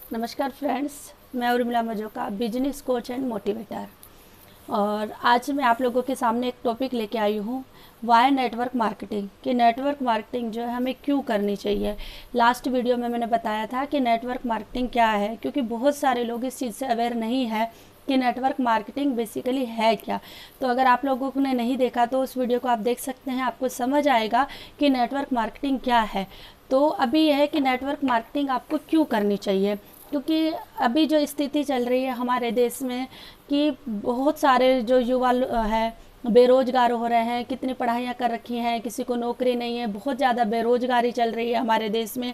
नमस्कार फ्रेंड्स, मैं Urmila Majoka, business coach and motivator. और आज मैं आप लोगों के सामने एक टॉपिक लेके आई हूँ, वाई नेटवर्क मार्केटिंग। कि नेटवर्क मार्केटिंग जो है हमें क्यों करनी चाहिए। लास्ट वीडियो में मैंने बताया था कि नेटवर्क मार्केटिंग क्या है, क्योंकि बहुत सारे लोग इस चीज़ से अवेयर नहीं है कि नेटवर्क मार्केटिंग बेसिकली है क्या। तो अगर आप लोगों ने नहीं देखा तो उस वीडियो को आप देख सकते हैं, आपको समझ आएगा कि नेटवर्क मार्केटिंग क्या है। तो अभी यह है कि नेटवर्क मार्केटिंग आपको क्यों करनी चाहिए, क्योंकि अभी जो स्थिति चल रही है हमारे देश में कि बहुत सारे जो युवा हैं बेरोजगार हो रहे हैं। कितनी पढ़ाइयाँ कर रखी हैं, किसी को नौकरी नहीं है, बहुत ज़्यादा बेरोजगारी चल रही है हमारे देश में।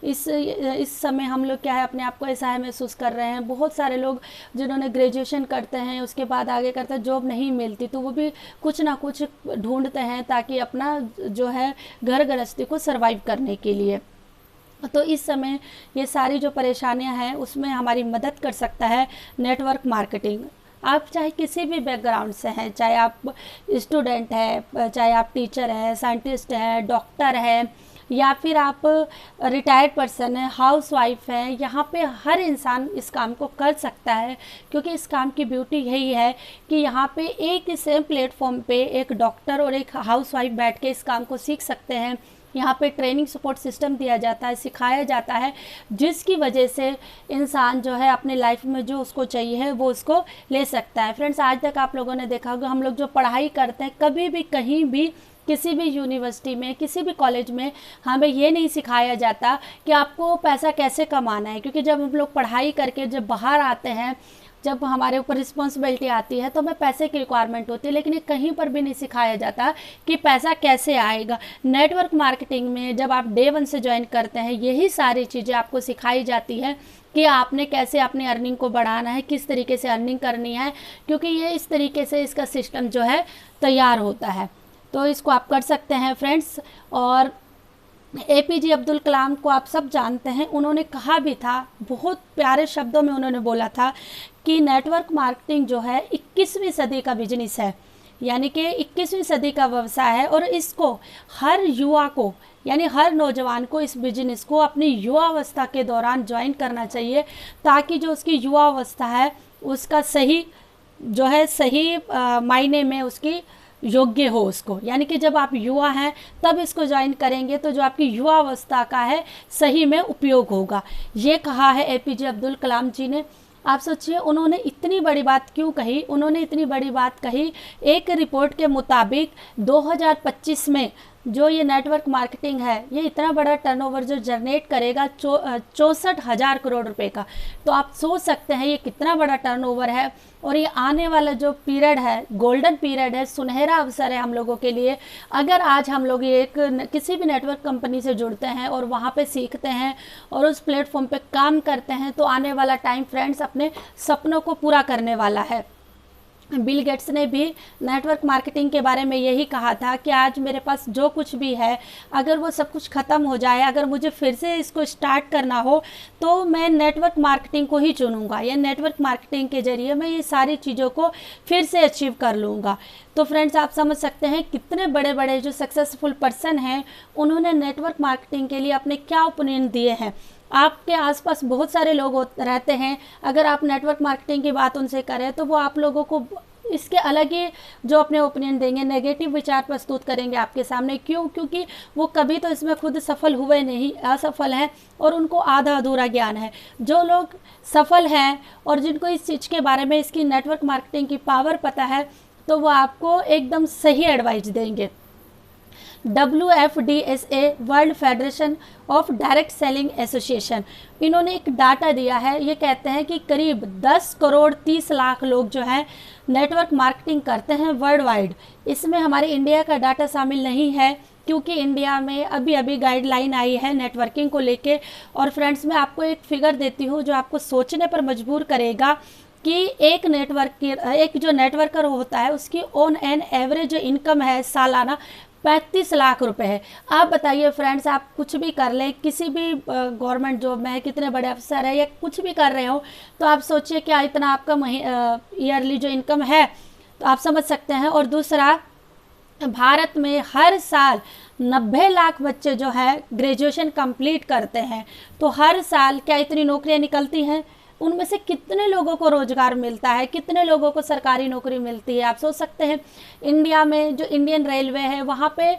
इस समय हम लोग क्या है, अपने आप को ऐसा है महसूस कर रहे हैं। बहुत सारे लोग जिन्होंने ग्रेजुएशन करते हैं, उसके बाद आगे करते हैं, जॉब नहीं मिलती तो वो भी कुछ ना कुछ ढूंढते हैं ताकि अपना जो है घर गृहस्थी को सर्वाइव करने के लिए। तो इस समय ये सारी जो परेशानियां हैं उसमें हमारी मदद कर सकता है नेटवर्क मार्केटिंग। आप चाहे किसी भी बैकग्राउंड से हैं, चाहे आप स्टूडेंट हैं, चाहे आप टीचर हैं, साइंटिस्ट हैं, डॉक्टर हैं, या फिर आप रिटायर्ड पर्सन है, हाउस वाइफ है, यहाँ पे हर इंसान इस काम को कर सकता है। क्योंकि इस काम की ब्यूटी यही है कि यहाँ पे एक ही सेम प्लेटफॉर्म पे एक डॉक्टर और एक हाउस वाइफ बैठ के इस काम को सीख सकते हैं। यहाँ पे ट्रेनिंग सपोर्ट सिस्टम दिया जाता है, सिखाया जाता है, जिसकी वजह से इंसान जो है अपनी लाइफ में जो उसको चाहिए है वो उसको ले सकता है। फ्रेंड्स, आज तक आप लोगों ने देखा होगा, हम लोग जो पढ़ाई करते हैं कभी भी कहीं भी किसी भी यूनिवर्सिटी में, किसी भी कॉलेज में हमें ये नहीं सिखाया जाता कि आपको पैसा कैसे कमाना है। क्योंकि जब हम लोग पढ़ाई करके जब बाहर आते हैं, जब हमारे ऊपर रिस्पॉन्सिबिलिटी आती है तो हमें पैसे की रिक्वायरमेंट होती है, लेकिन ये कहीं पर भी नहीं सिखाया जाता कि पैसा कैसे आएगा। नेटवर्क मार्केटिंग में जब आप डे 1 से ज्वाइन करते हैं, यही सारी चीज़ें आपको सिखाई जाती है कि आपने कैसे अपनी अर्निंग को बढ़ाना है, किस तरीके से अर्निंग करनी है। क्योंकि ये इस तरीके से इसका सिस्टम जो है तैयार होता है, तो इसको आप कर सकते हैं फ्रेंड्स। और APJ अब्दुल कलाम को आप सब जानते हैं, उन्होंने कहा भी था, बहुत प्यारे शब्दों में उन्होंने बोला था कि नेटवर्क मार्केटिंग जो है 21वीं सदी का बिजनेस है, यानी कि 21वीं सदी का व्यवसाय है। और इसको हर युवा को, यानी हर नौजवान को इस बिजनेस को अपनी युवावस्था के दौरान ज्वाइन करना चाहिए, ताकि जो उसकी युवावस्था है उसका सही जो है सही मायने में उसकी योग्य हो उसको। यानी कि जब आप युवा हैं तब इसको ज्वाइन करेंगे तो जो आपकी युवावस्था का है सही में उपयोग होगा। ये कहा है APJ अब्दुल कलाम जी ने। आप सोचिए उन्होंने इतनी बड़ी बात क्यों कही। उन्होंने इतनी बड़ी बात कही, एक रिपोर्ट के मुताबिक 2025 में जो ये नेटवर्क मार्केटिंग है ये इतना बड़ा टर्नओवर जो जनरेट करेगा 64,000 करोड़ रुपए का। तो आप सोच सकते हैं ये कितना बड़ा टर्नओवर है। और ये आने वाला जो पीरियड है, गोल्डन पीरियड है, सुनहरा अवसर है हम लोगों के लिए। अगर आज हम लोग किसी भी नेटवर्क कंपनी से जुड़ते हैं और वहाँ पे सीखते हैं और उस प्लेटफॉर्म पे काम करते हैं, तो आने वाला टाइम फ्रेंड्स अपने सपनों को पूरा करने वाला है। बिल गेट्स ने भी नेटवर्क मार्केटिंग के बारे में यही कहा था कि आज मेरे पास जो कुछ भी है, अगर वो सब कुछ ख़त्म हो जाए, अगर मुझे फिर से इसको स्टार्ट करना हो तो मैं नेटवर्क मार्केटिंग को ही चुनूंगा। या नेटवर्क मार्केटिंग के ज़रिए मैं ये सारी चीज़ों को फिर से अचीव कर लूँगा। तो फ्रेंड्स, आप समझ सकते हैं कितने बड़े बड़े जो सक्सेसफुल पर्सन हैं उन्होंने नेटवर्क मार्केटिंग के लिए अपने क्या ओपिनियन दिए हैं। आपके आसपास बहुत सारे लोग रहते हैं, अगर आप नेटवर्क मार्केटिंग की बात उनसे करें तो वो आप लोगों को इसके अलग ही जो अपने ओपिनियन देंगे, नेगेटिव विचार प्रस्तुत करेंगे आपके सामने। क्यों? क्योंकि वो कभी तो इसमें खुद सफल हुए नहीं, असफल हैं और उनको आधा अधूरा ज्ञान है। जो लोग सफल हैं और जिनको इस चीज़ के बारे में, इसकी नेटवर्क मार्केटिंग की पावर पता है, तो वो आपको एकदम सही एडवाइस देंगे। WFDSA world federation of direct selling association, इन्होंने एक डाटा दिया है। ये कहते हैं कि करीब 10 करोड़ 30 लाख लोग जो हैं नेटवर्क मार्केटिंग करते हैं वर्ल्ड वाइड। इसमें हमारे इंडिया का डाटा शामिल नहीं है, क्योंकि इंडिया में अभी अभी गाइडलाइन आई है नेटवर्किंग को लेके। और फ्रेंड्स, मैं आपको एक फिगर देती हूँ जो आपको सोचने पर मजबूर करेगा कि एक जो नेटवर्कर होता है उसकी ऑन एन एवरेज जो इनकम है सालाना 35 लाख रुपए है। आप बताइए फ्रेंड्स, आप कुछ भी कर लें, किसी भी गवर्नमेंट जॉब में है, कितने बड़े अफसर है या कुछ भी कर रहे हो, तो आप सोचिए क्या इतना आपका ईयरली जो इनकम है, तो आप समझ सकते हैं। और दूसरा, भारत में हर साल 90 लाख बच्चे जो है ग्रेजुएशन कंप्लीट करते हैं। तो हर साल क्या इतनी नौकरियां निकलती हैं? उनमें से कितने लोगों को रोजगार मिलता है, कितने लोगों को सरकारी नौकरी मिलती है? आप सोच सकते हैं। इंडिया में जो इंडियन रेलवे है वहाँ पे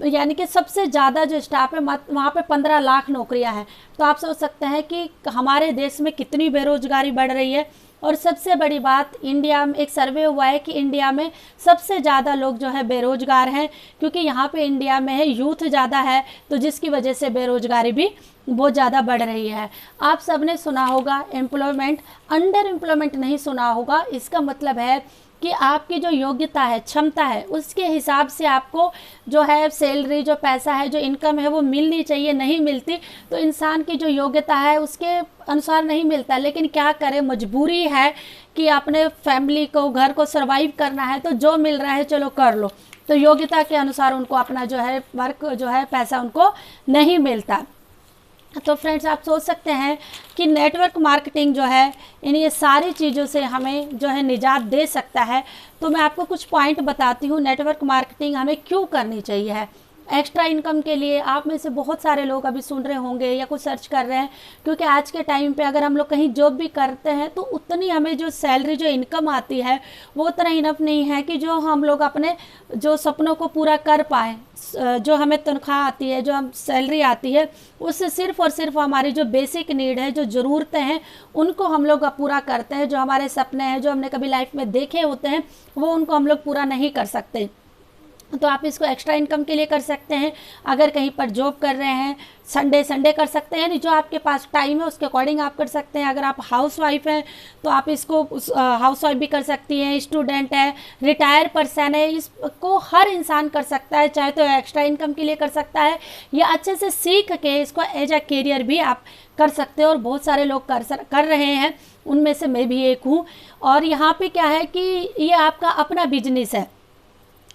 यानी कि सबसे ज़्यादा जो स्टाफ है वहाँ पे 15 लाख नौकरियाँ हैं। तो आप सोच सकते हैं कि हमारे देश में कितनी बेरोजगारी बढ़ रही है। और सबसे बड़ी बात, इंडिया में एक सर्वे हुआ है कि इंडिया में सबसे ज़्यादा लोग जो है बेरोजगार हैं, क्योंकि यहाँ पे इंडिया में है यूथ ज़्यादा है, तो जिसकी वजह से बेरोजगारी भी बहुत ज़्यादा बढ़ रही है। आप सबने सुना होगा एम्प्लॉयमेंट, अंडर एम्प्लॉयमेंट नहीं सुना होगा। इसका मतलब है कि आपकी जो योग्यता है, क्षमता है, उसके हिसाब से आपको जो है सैलरी, जो पैसा है, जो इनकम है वो मिलनी चाहिए। नहीं मिलती तो इंसान की जो योग्यता है उसके अनुसार नहीं मिलता। लेकिन क्या करें, मजबूरी है कि अपने फैमिली को, घर को सर्वाइव करना है, तो जो मिल रहा है चलो कर लो। तो योग्यता के अनुसार उनको अपना जो है वर्क, जो है पैसा उनको नहीं मिलता। तो फ्रेंड्स, आप सोच सकते हैं कि नेटवर्क मार्केटिंग जो है इन ये सारी चीज़ों से हमें जो है निजात दे सकता है। तो मैं आपको कुछ पॉइंट बताती हूँ नेटवर्क मार्केटिंग हमें क्यों करनी चाहिए है। एक्स्ट्रा इनकम के लिए आप में से बहुत सारे लोग अभी सुन रहे होंगे या कुछ सर्च कर रहे हैं, क्योंकि आज के टाइम पे अगर हम लोग कहीं जॉब भी करते हैं तो उतनी हमें जो सैलरी, जो इनकम आती है वो उतना इनफ नहीं है कि जो हम लोग अपने जो सपनों को पूरा कर पाएँ। जो हमें तनख्वाह आती है, जो हम सैलरी आती है, उससे सिर्फ़ और सिर्फ हमारी जो बेसिक नीड है, जो ज़रूरतें हैं, उनको हम लोग पूरा करते हैं। जो हमारे सपने हैं, जो हमने कभी लाइफ में देखे होते हैं, वो उनको हम लोग पूरा नहीं कर सकते। तो आप इसको एक्स्ट्रा इनकम के लिए कर सकते हैं। अगर कहीं पर जॉब कर रहे हैं, संडे कर सकते हैं, जो आपके पास टाइम है उसके अकॉर्डिंग आप कर सकते हैं। अगर आप हाउस वाइफ हैं तो आप इसको हाउस वाइफ भी कर सकती हैं। स्टूडेंट है, रिटायर पर्सन है, इसको हर इंसान कर सकता है। चाहे तो एक्स्ट्रा इनकम के लिए कर सकता है या अच्छे से सीख के इसको एज अ कैरियर भी आप कर सकते हो। और बहुत सारे लोग कर रहे हैं, उनमें से मैं भी एक हूँ। और यहाँ पे क्या है कि ये आपका अपना बिजनेस है,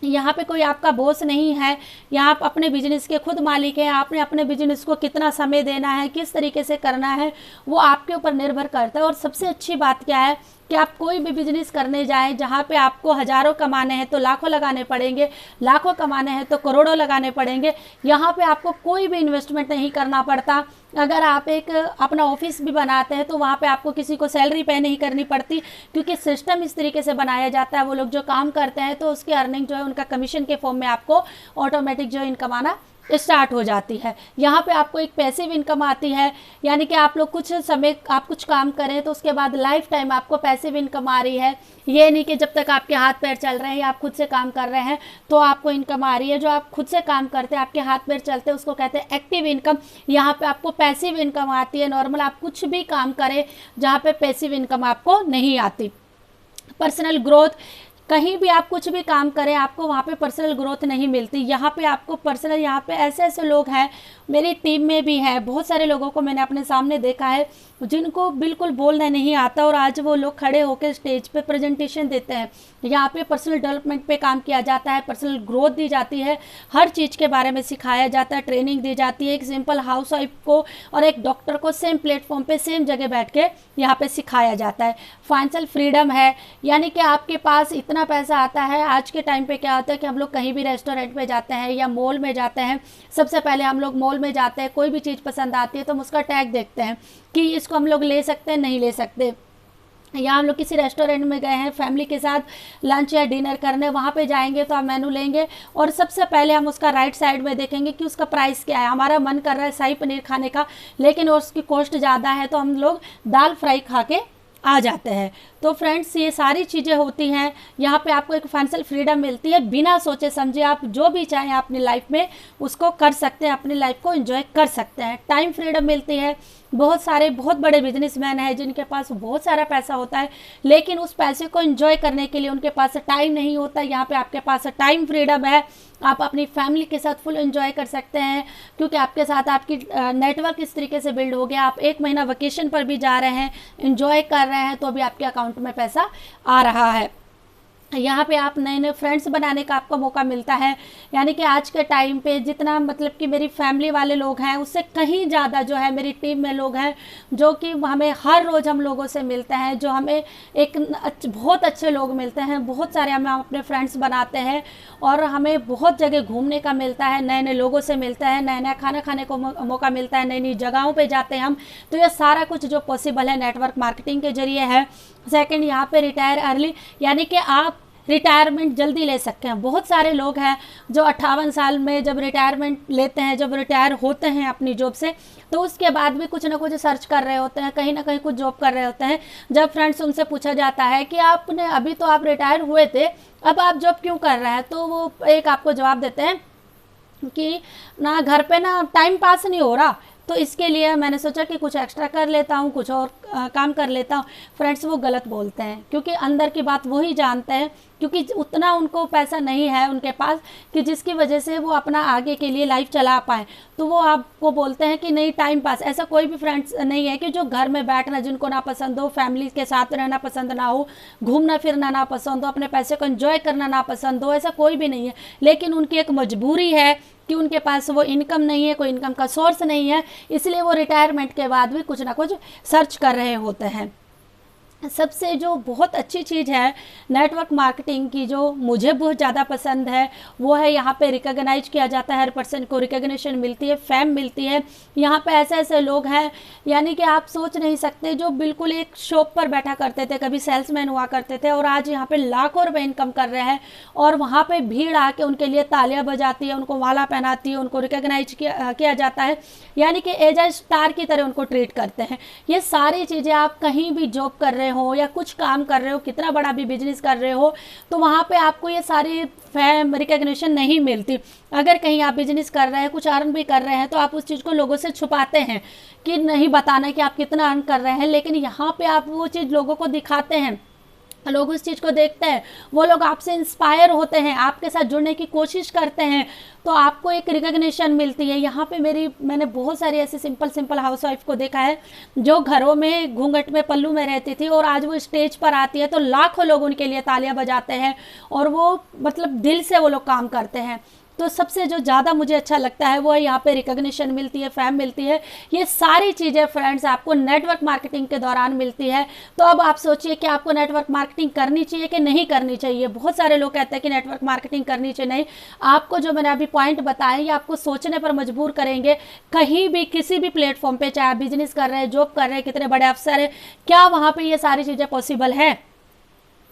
यहाँ पे कोई आपका बॉस नहीं है। यहाँ आप अपने बिजनेस के खुद मालिक हैं। आपने अपने बिजनेस को कितना समय देना है, किस तरीके से करना है, वो आपके ऊपर निर्भर करता है। और सबसे अच्छी बात क्या है कि आप कोई भी बिजनेस करने जाएं, जहाँ पे आपको हज़ारों कमाने हैं तो लाखों लगाने पड़ेंगे, लाखों कमाने हैं तो करोड़ों लगाने पड़ेंगे। यहाँ पे आपको कोई भी इन्वेस्टमेंट नहीं करना पड़ता। अगर आप एक अपना ऑफिस भी बनाते हैं तो वहाँ पे आपको किसी को सैलरी पे नहीं करनी पड़ती, क्योंकि सिस्टम इस तरीके से बनाया जाता है। वो लोग जो काम करते हैं तो उसकी अर्निंग जो है उनका कमीशन के फॉर्म में आपको ऑटोमेटिक जो इनकम आना स्टार्ट हो जाती है। यहाँ पे आपको एक पैसिव इनकम आती है, यानी कि आप लोग कुछ समय आप कुछ काम करें तो उसके बाद लाइफ टाइम आपको पैसिव इनकम आ रही है। ये नहीं कि जब तक आपके हाथ पैर चल रहे हैं या आप खुद से काम कर रहे हैं तो आपको इनकम आ रही है। जो आप खुद से काम करते हैं, आपके हाथ पैर चलते हैं, उसको कहते हैं एक्टिव इनकम। यहाँ पे आपको पैसिव इनकम आती है। नॉर्मल आप कुछ भी काम करें जहाँ पे पैसिव इनकम आपको नहीं आती। पर्सनल ग्रोथ, कहीं भी आप कुछ भी काम करें आपको वहाँ पे पर्सनल ग्रोथ नहीं मिलती। यहाँ पे आपको पर्सनल, यहाँ पे ऐसे ऐसे लोग हैं, मेरी टीम में भी है, बहुत सारे लोगों को मैंने अपने सामने देखा है जिनको बिल्कुल बोलना नहीं आता और आज वो लोग खड़े होकर स्टेज पे प्रेजेंटेशन देते हैं। यहाँ पे पर्सनल डेवलपमेंट पे काम किया जाता है, पर्सनल ग्रोथ दी जाती है, हर चीज़ के बारे में सिखाया जाता है, ट्रेनिंग दी जाती है। एक सिंपल हाउस वाइफ को और एक डॉक्टर को सेम प्लेटफॉर्म पे, सेम जगह बैठ के यहाँ पे सिखाया जाता है। फाइनेंशियल फ्रीडम है, यानी कि आपके पास इतना पैसा आता है। आज के टाइम पे क्या होता है कि हम लोग कहीं भी रेस्टोरेंट में जाते हैं या मॉल में जाते हैं, सबसे पहले हम लोग मॉल में जाते हैं, कोई भी चीज़ पसंद आती है तो हम उसका टैग देखते हैं कि इसको हम लोग ले सकते हैं, नहीं ले सकते। या हम लोग किसी रेस्टोरेंट में गए हैं फैमिली के साथ लंच या डिनर करने, वहाँ पे जाएंगे तो आप मेनू लेंगे और सबसे पहले हम उसका राइट साइड में देखेंगे कि उसका प्राइस क्या है। हमारा मन कर रहा है शाही पनीर खाने का, लेकिन उसकी कॉस्ट ज़्यादा है तो हम लोग दाल फ्राई खा के आ जाते हैं। तो फ्रेंड्स, ये सारी चीज़ें होती हैं। यहाँ पे आपको एक फाइनेंशियल फ्रीडम मिलती है, बिना सोचे समझे आप जो भी चाहें अपनी लाइफ में उसको कर सकते हैं, अपनी लाइफ को एंजॉय कर सकते हैं। टाइम फ्रीडम मिलती है। बहुत बड़े बिजनेसमैन हैं जिनके पास बहुत सारा पैसा होता है, लेकिन उस पैसे को एंजॉय करने के लिए उनके पास टाइम नहीं होता। यहाँ पे आपके पास टाइम फ्रीडम है, आप अपनी फैमिली के साथ फुल एंजॉय कर सकते हैं, क्योंकि आपके साथ आपकी नेटवर्क इस तरीके से बिल्ड हो गया। आप एक महीना वेकेशन पर भी जा रहे हैं, एंजॉय कर रहे हैं, तो भी आपके अकाउंट में पैसा आ रहा है। यहाँ पे आप नए नए फ्रेंड्स बनाने का आपको मौका मिलता है। यानी कि आज के टाइम पे जितना मतलब कि मेरी फैमिली वाले लोग हैं उससे कहीं ज़्यादा जो है मेरी टीम में लोग हैं जो कि हमें हर रोज़ हम लोगों से मिलते हैं, जो हमें एक बहुत अच्छे लोग मिलते हैं, बहुत सारे हम अपने फ्रेंड्स बनाते हैं और हमें बहुत जगह घूमने का मिलता है, नए नए लोगों से मिलता है, नया नया खाना खाने को मौका मिलता है, नई नई जगहों पर जाते हैं हम। तो ये सारा कुछ जो पॉसिबल है नेटवर्क मार्केटिंग के जरिए है। सेकेंड, यहाँ पे रिटायर अर्ली, यानी कि आप रिटायरमेंट जल्दी ले सकते हैं। बहुत सारे लोग हैं जो 58 साल में जब रिटायरमेंट लेते हैं, जब रिटायर होते हैं अपनी जॉब से, तो उसके बाद भी कुछ ना कुछ सर्च कर रहे होते हैं, कहीं ना कहीं कुछ जॉब कर रहे होते हैं। जब फ्रेंड्स उनसे पूछा जाता है कि आपने अभी तो आप रिटायर हुए थे, अब आप जॉब क्यों कर रहे हैं, तो वो एक आपको जवाब देते हैं कि ना घर पे ना टाइम पास नहीं हो रहा, तो इसके लिए मैंने सोचा कि कुछ एक्स्ट्रा कर लेता हूँ, कुछ और काम कर लेता हूँ। फ्रेंड्स, वो गलत बोलते हैं, क्योंकि अंदर की बात वही जानते हैं, क्योंकि उतना उनको पैसा नहीं है उनके पास कि जिसकी वजह से वो अपना आगे के लिए लाइफ चला पाएँ। तो वो आपको बोलते हैं कि नहीं टाइम पास। ऐसा कोई भी फ्रेंड्स नहीं है कि जो घर में बैठना जिनको ना पसंद हो, फैमिली के साथ रहना पसंद ना हो, घूमना फिरना ना पसंद हो, अपने पैसे को एंजॉय करना ना पसंद हो, ऐसा कोई भी नहीं है। लेकिन उनकी एक मजबूरी है कि उनके पास वो इनकम नहीं है, कोई इनकम का सोर्स नहीं है, इसलिए वो रिटायरमेंट के बाद भी कुछ ना कुछ सर्च कर रहे होते हैं। सबसे जो बहुत अच्छी चीज़ है नेटवर्क मार्केटिंग की, जो मुझे बहुत ज़्यादा पसंद है, वो है यहाँ पे रिकॉग्नाइज किया जाता है, हर पर्सन को रिकॉग्निशन मिलती है, फेम मिलती है। यहाँ पे ऐसे ऐसे लोग हैं, यानी कि आप सोच नहीं सकते, जो बिल्कुल एक शॉप पर बैठा करते थे, कभी सेल्समैन हुआ करते थे, और आज यहाँ पे लाखों रुपए इनकम कर रहे हैं। और वहाँ पे भीड़ आके उनके लिए तालियां बजाती है, उनको माला पहनाती है, उनको रिकॉग्नाइज किया जाता है, यानी कि एज ए स्टार की तरह उनको ट्रीट करते हैं। ये सारी चीज़ें आप कहीं भी जॉब कर रहे हो या कुछ काम कर रहे हो, कितना बड़ा भी बिजनेस कर रहे हो, तो वहाँ पे आपको ये सारी फेम रिकॉग्निशन नहीं मिलती। अगर कहीं आप बिजनेस कर रहे हैं, कुछ अर्न भी कर रहे हैं, तो आप उस चीज़ को लोगों से छुपाते हैं कि नहीं बताना कि आप कितना अर्न कर रहे हैं। लेकिन यहाँ पे आप वो चीज़ लोगों को दिखाते हैं, लोग उस चीज़ को देखते हैं, वो लोग आपसे इंस्पायर होते हैं, आपके साथ जुड़ने की कोशिश करते हैं, तो आपको एक रिकॉग्निशन मिलती है। यहाँ पे मैंने बहुत सारी ऐसे सिंपल हाउसवाइफ को देखा है जो घरों में घूंघट में पल्लू में रहती थी, और आज वो स्टेज पर आती है तो लाखों लोग उनके लिए तालियां बजाते हैं, और वो मतलब दिल से वो लोग काम करते हैं। तो सबसे जो ज़्यादा मुझे अच्छा लगता है वो है यहाँ पे रिकॉग्निशन मिलती है, फैम मिलती है। ये सारी चीज़ें फ्रेंड्स आपको नेटवर्क मार्केटिंग के दौरान मिलती है। तो अब आप सोचिए कि आपको नेटवर्क मार्केटिंग करनी चाहिए कि नहीं करनी चाहिए। बहुत सारे लोग कहते हैं कि नेटवर्क मार्केटिंग करनी चाहिए। नहीं, आपको जो मैंने अभी पॉइंट बताए ये आपको सोचने पर मजबूर करेंगे। कहीं भी किसी भी प्लेटफॉर्म पर, चाहे आप बिजनेस कर रहे हैं, जॉब कर रहे हैं, कितने बड़े अफसर हैं, क्या वहाँ पर ये सारी चीज़ें पॉसिबल है?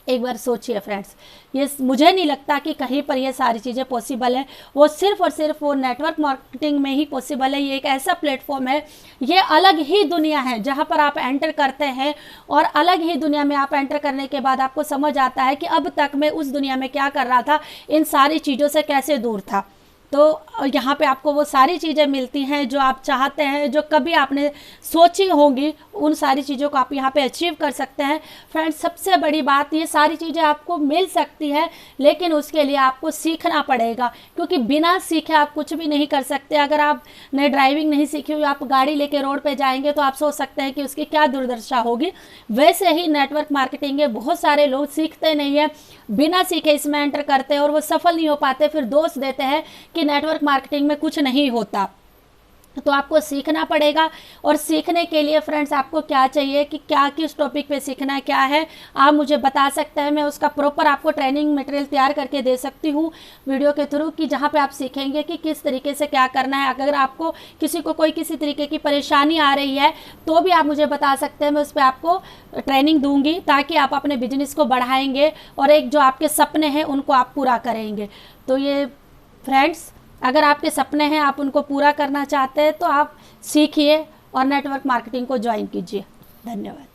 एक बार सोचिए फ्रेंड्स, ये मुझे नहीं लगता कि कहीं पर ये सारी चीज़ें पॉसिबल है। वो सिर्फ और सिर्फ वो नेटवर्क मार्केटिंग में ही पॉसिबल है। ये एक ऐसा प्लेटफॉर्म है, ये अलग ही दुनिया है जहाँ पर आप एंटर करते हैं, और अलग ही दुनिया में आप एंटर करने के बाद आपको समझ आता है कि अब तक मैं उस दुनिया में क्या कर रहा था, इन सारी चीज़ों से कैसे दूर था। तो यहाँ पे आपको वो सारी चीज़ें मिलती हैं जो आप चाहते हैं, जो कभी आपने सोची होंगी, उन सारी चीज़ों को आप यहाँ पे अचीव कर सकते हैं। फ्रेंड्स, सबसे बड़ी बात, ये सारी चीज़ें आपको मिल सकती है, लेकिन उसके लिए आपको सीखना पड़ेगा, क्योंकि बिना सीखे आप कुछ भी नहीं कर सकते। अगर आपने ड्राइविंग नहीं सीखी हुई, आप गाड़ी लेके रोड पे जाएंगे तो आप सोच सकते हैं कि उसकी क्या दुर्दशा होगी। वैसे ही नेटवर्क मार्केटिंग है, बहुत सारे लोग सीखते नहीं है, बिना सीखे इसमें एंटर करते हैं और वो सफल नहीं हो पाते, फिर दोष देते हैं कि नेटवर्क मार्केटिंग में कुछ नहीं होता। तो आपको सीखना पड़ेगा, और सीखने के लिए फ्रेंड्स आपको क्या चाहिए कि क्या किस टॉपिक पे सीखना है, क्या है, आप मुझे बता सकते हैं। मैं उसका प्रॉपर आपको ट्रेनिंग मटेरियल तैयार करके दे सकती हूँ वीडियो के थ्रू, कि जहाँ पे आप सीखेंगे कि किस तरीके से क्या करना है। अगर आपको किसी को कोई किसी तरीके की परेशानी आ रही है तो भी आप मुझे बता सकते हैं, मैं उस पर आपको ट्रेनिंग दूंगी, ताकि आप अपने बिजनेस को बढ़ाएंगे और एक जो आपके सपने हैं उनको आप पूरा करेंगे। तो ये फ्रेंड्स, अगर आपके सपने हैं, आप उनको पूरा करना चाहते हैं, तो आप सीखिए और नेटवर्क मार्केटिंग को ज्वाइन कीजिए। धन्यवाद।